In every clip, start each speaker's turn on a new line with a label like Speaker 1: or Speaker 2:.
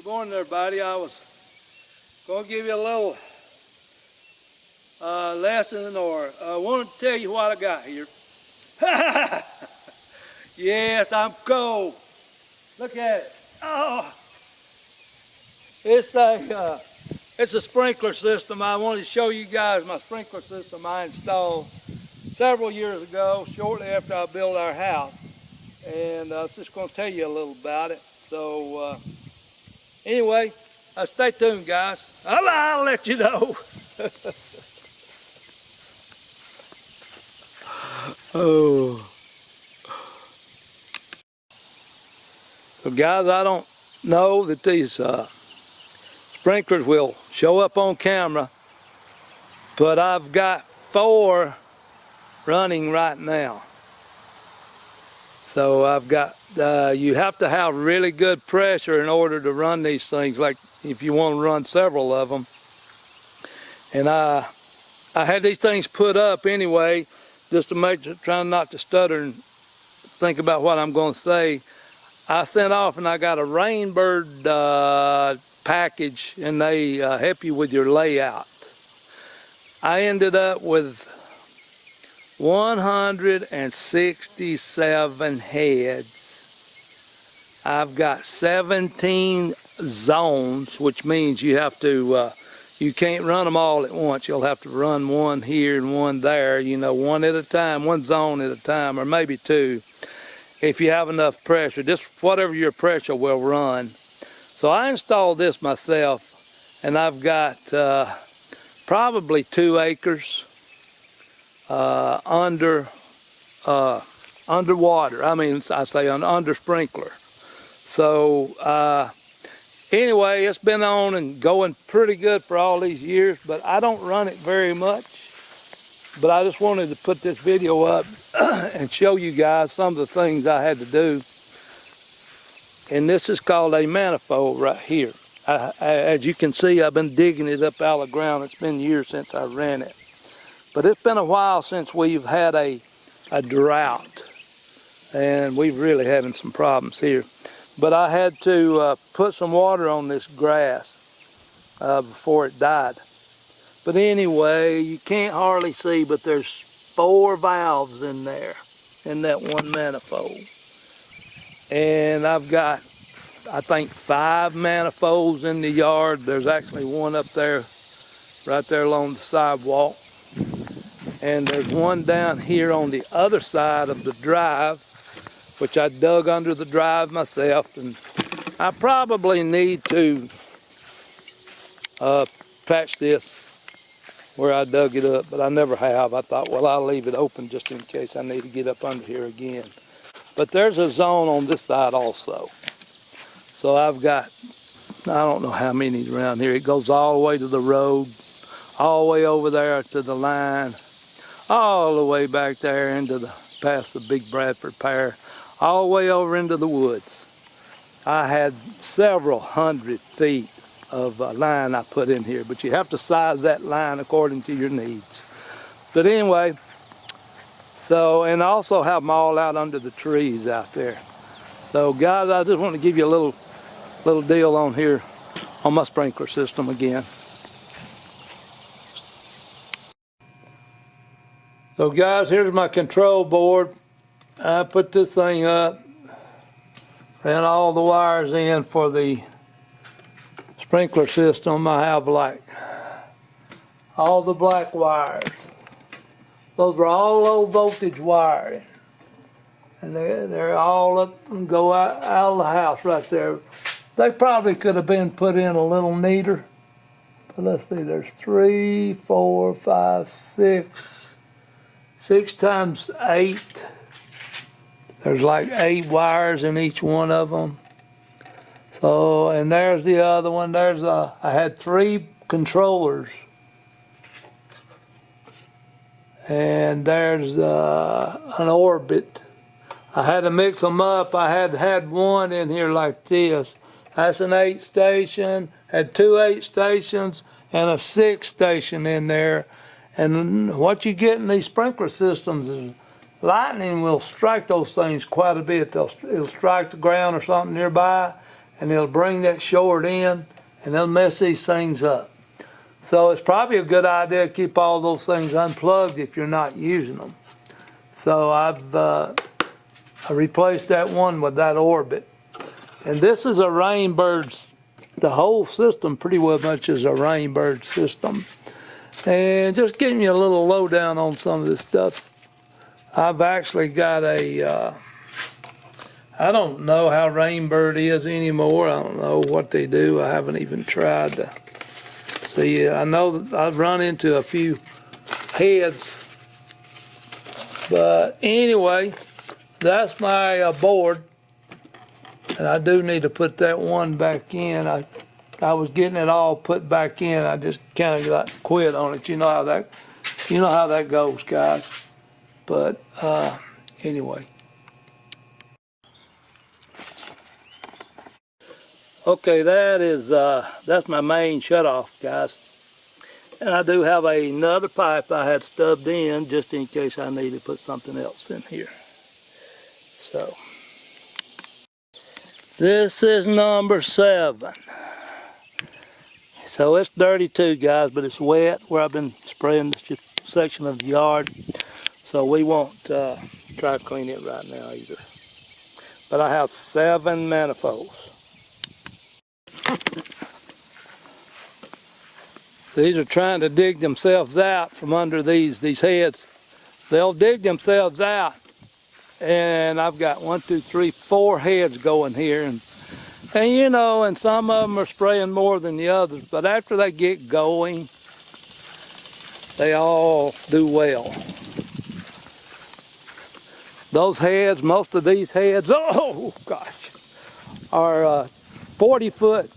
Speaker 1: morning, everybody. I was going to give you a little lesson, or I wanted to tell you what I got here. Yes, I'm cold. Look at it. Oh, it's a sprinkler system. I wanted to show you guys my sprinkler system I installed several years ago, shortly after I built our house. And I was just going to tell you a little about it. So anyway, stay tuned, guys. I'll let you know. Oh. So guys, I don't know that these sprinklers will show up on camera, but I've got 4 running right now. So I've got, you have to have really good pressure in order to run these things, like if you want to run several of them. And I had these things put up anyway, just to trying not to stutter and think about what I'm going to say. I sent off and I got a Rainbird package, and they help you with your layout. I ended up with 167 heads. I've got 17 zones, which means you have to, you can't run them all at once. You'll have to run one here and one there, you know, one at a time, one zone at a time, or maybe 2. If you have enough pressure, just whatever your pressure will run. So I installed this myself, and I've got probably 2 acres underwater. I mean, I say under sprinkler. So anyway, it's been on and going pretty good for all these years, but I don't run it very much. But I just wanted to put this video up and show you guys some of the things I had to do. And this is called a manifold right here. As you can see, I've been digging it up out of the ground. It's been years since I ran it. But it's been a while since we've had a drought. And we've really having some problems here. But I had to put some water on this grass before it died. But anyway, you can't hardly see, but there's 4 valves in there, in that one manifold. And I've got, I think, 5 manifolds in the yard. There's actually one up there, right there along the sidewalk. And there's one down here on the other side of the drive, which I dug under the drive myself. And I probably need to patch this where I dug it up, but I never have. I thought, well, I'll leave it open just in case I need to get up under here again. But there's a zone on this side also. So I've got, I don't know how many around here. It goes all the way to the road, all the way over there to the line, all the way back there into the, past the Big Bradford Pear, all the way over into the woods. I had several hundred feet of line I put in here, but you have to size that line according to your needs. But anyway, so, and I also have them all out under the trees out there. So guys, I just want to give you a little deal on here on my sprinkler system again. So guys, here's my control board. I put this thing up, ran all the wires in for the sprinkler system. I have like all the black wires. Those are all low voltage wiring. And they're all up and go out of the house right there. They probably could have been put in a little neater. But let's see, there's 3, 4, 5, 6. 6 times 8. There's like 8 wires in each one of them. So, and there's the other one. There's I had 3 controllers. And there's an orbit. I had to mix them up. I had one in here like this. That's an 8 station, had 2 8 stations, and a 6 station in there. And what you get in these sprinkler systems is lightning will strike those things quite a bit. It'll strike the ground or something nearby, and it'll bring that short in, and they'll mess these things up. So it's probably a good idea to keep all those things unplugged if you're not using them. So I replaced that one with that Orbit. And this is a Rainbird. The whole system pretty well much is a Rainbird system. And just giving you a little lowdown on some of this stuff. I've actually got a, I don't know how Rainbird is anymore. I don't know what they do. I haven't even tried to see. I know that I've run into a few heads. But anyway, that's my board. And I do need to put that one back in. I was getting it all put back in. I just kind of got quit on it. You know how that goes, guys. But anyway. Okay, that's my main shutoff, guys. And I do have another pipe I had stubbed in just in case I need to put something else in here. So this is number 7. So it's dirty too, guys, but it's wet where I've been spraying this section of the yard. So we won't try to clean it right now either. But I have 7 manifolds. These are trying to dig themselves out from under these heads. They'll dig themselves out. And I've got 1, 2, 3, 4 heads going here. And you know, and some of them are spraying more than the others. But after they get going, they all do well. Those heads, most of these heads, oh gosh, are 40-foot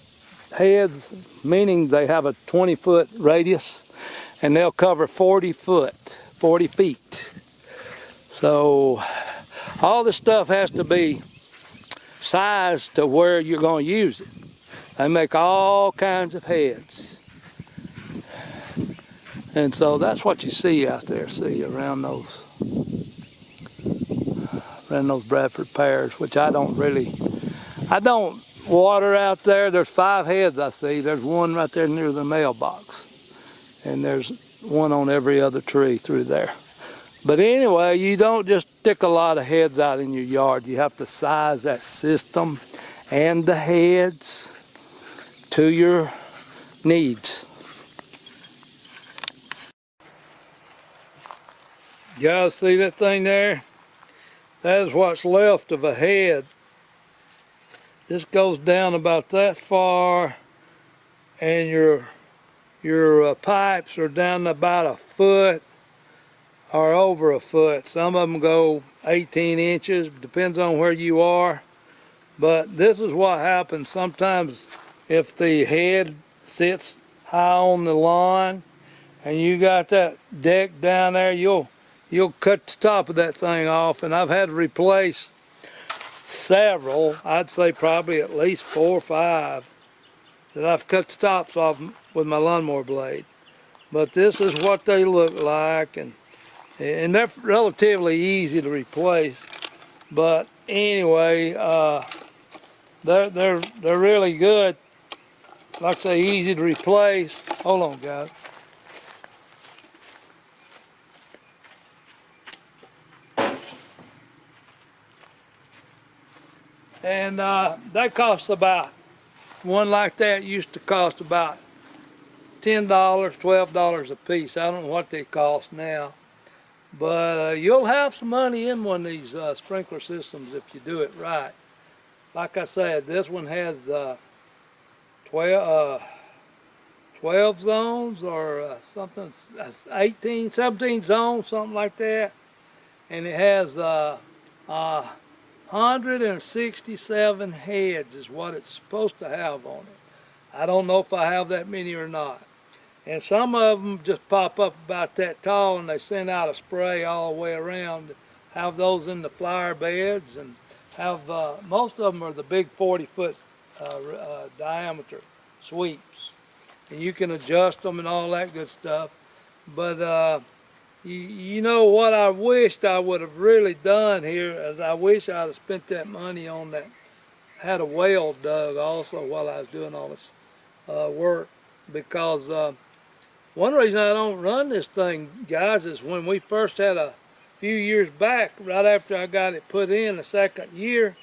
Speaker 1: heads, meaning they have a 20-foot radius, and they'll cover 40 feet. So all this stuff has to be sized to where you're going to use it. They make all kinds of heads. And so that's what you see out there, see, around those Bradford pears, which I don't water out there. There's 5 heads I see. There's one right there near the mailbox. And there's one on every other tree through there. But anyway, you don't just stick a lot of heads out in your yard. You have to size that system and the heads to your needs. You guys see that thing there? That is what's left of a head. This goes down about that far, and your pipes are down about a foot or over a foot. Some of them go 18 inches, depends on where you are. But this is what happens sometimes if the head sits high on the lawn and you got that deck down there, you'll cut the top of that thing off. And I've had to replace several, I'd say probably at least 4 or 5 that I've cut the tops off with my lawnmower blade. But this is what they look like, and they're relatively easy to replace. But anyway, they're really good. Like I say, easy to replace. Hold on, guys. And that costs about, one like that used to cost about $10, $12 a piece. I don't know what they cost now. But you'll have some money in one of these sprinkler systems if you do it right. Like I said, this one has 12 zones or something, 18, 17 zones, something like that. And it has 167 heads is what it's supposed to have on it. I don't know if I have that many or not. And some of them just pop up about that tall, and they send out a spray all the way around. Have those in the flower beds, and have most of them are the big 40-foot diameter sweeps. And you can adjust them and all that good stuff. But you know what I wished I would have really done here is I wish I'd have spent that money on that had a well dug also while I was doing all this work, because one reason I don't run this thing, guys, is when we first had a few years back, right after I got it put in the second year,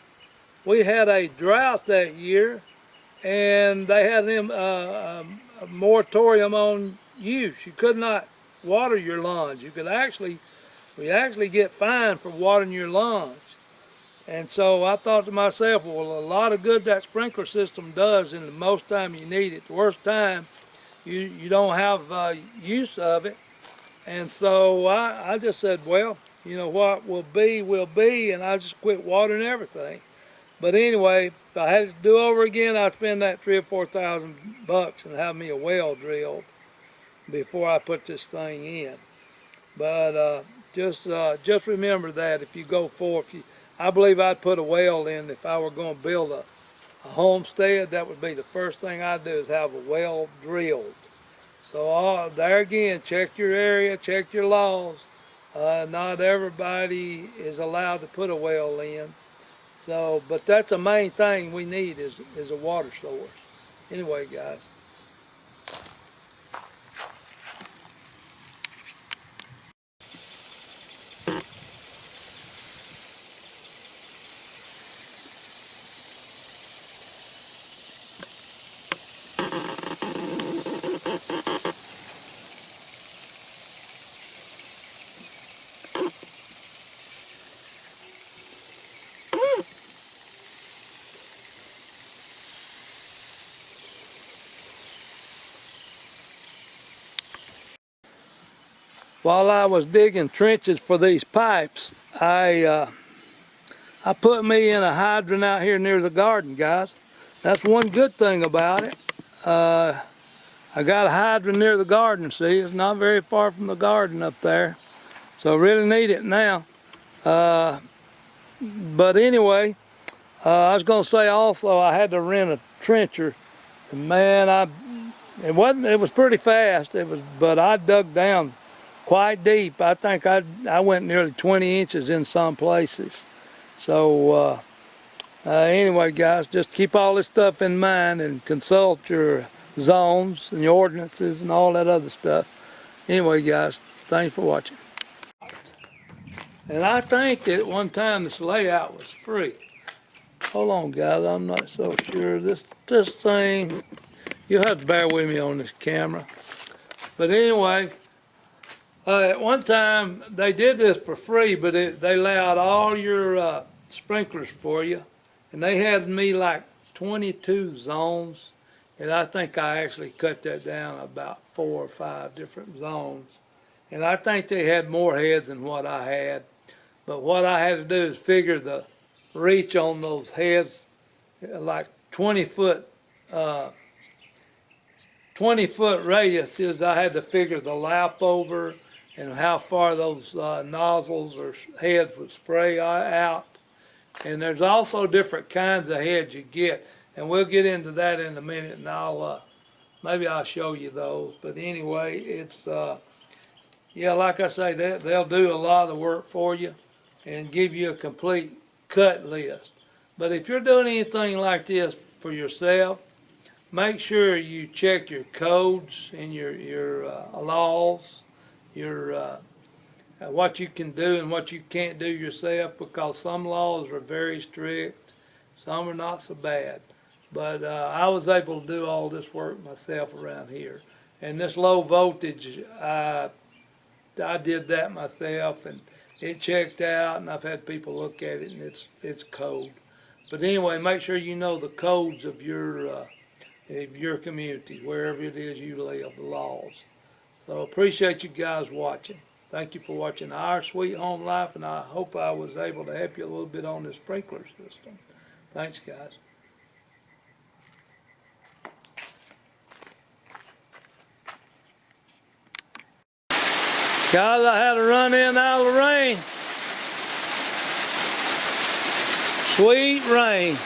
Speaker 1: we had a drought that year, and they had a moratorium on use. You could not water your lawns. We actually get fined for watering your lawns. And so I thought to myself, well, a lot of good that sprinkler system does in the most time you need it. The worst time, you don't have use of it. And so I just said, well, you know what will be, and I just quit watering everything. But anyway, if I had to do over again, I'd spend that $3,000 or $4,000 and have me a well drilled before I put this thing in. But just remember that if you go forth, I believe I'd put a well in if I were going to build a homestead. That would be the first thing I'd do, is have a well drilled. So there again, check your area, check your laws. Not everybody is allowed to put a well in. So, but that's the main thing we need is a water source. Anyway, guys. While I was digging trenches for these pipes, I put me in a hydrant out here near the garden, guys. That's one good thing about it. I got a hydrant near the garden, see? It's not very far from the garden up there. So I really need it now. But anyway, I was going to say also I had to rent a trencher. And man, it was pretty fast. But I dug down quite deep. I think I went nearly 20 inches in some places. So anyway, guys, just keep all this stuff in mind and consult your zones and your ordinances and all that other stuff. Anyway, guys, thanks for watching. And I think that at one time this layout was free. Hold on, guys, I'm not so sure. This thing, you'll have to bear with me on this camera. But anyway, at one time they did this for free, but they allowed all your sprinklers for you. And they had me like 22 zones. And I think I actually cut that down about 4 or 5 different zones. And I think they had more heads than what I had. But what I had to do is figure the reach on those heads, like 20-foot radius is I had to figure the lap over and how far those nozzles or heads would spray out. And there's also different kinds of heads you get. And we'll get into that in a minute, and maybe I'll show you those. But anyway, it's, yeah, like I say, they'll do a lot of the work for you and give you a complete cut list. But if you're doing anything like this for yourself, make sure you check your codes and your laws, your what you can do and what you can't do yourself, because some laws are very strict, some are not so bad. But I was able to do all this work myself around here. And this low voltage, I did that myself, and it checked out, and I've had people look at it, and it's code. But anyway, make sure you know the codes of your community, wherever it is you live, the laws. So appreciate you guys watching. Thank you for watching Our Sweet Home Life, and I hope I was able to help you a little bit on this sprinkler system. Thanks, guys. Guys, I had to run in out of the rain. Sweet rain.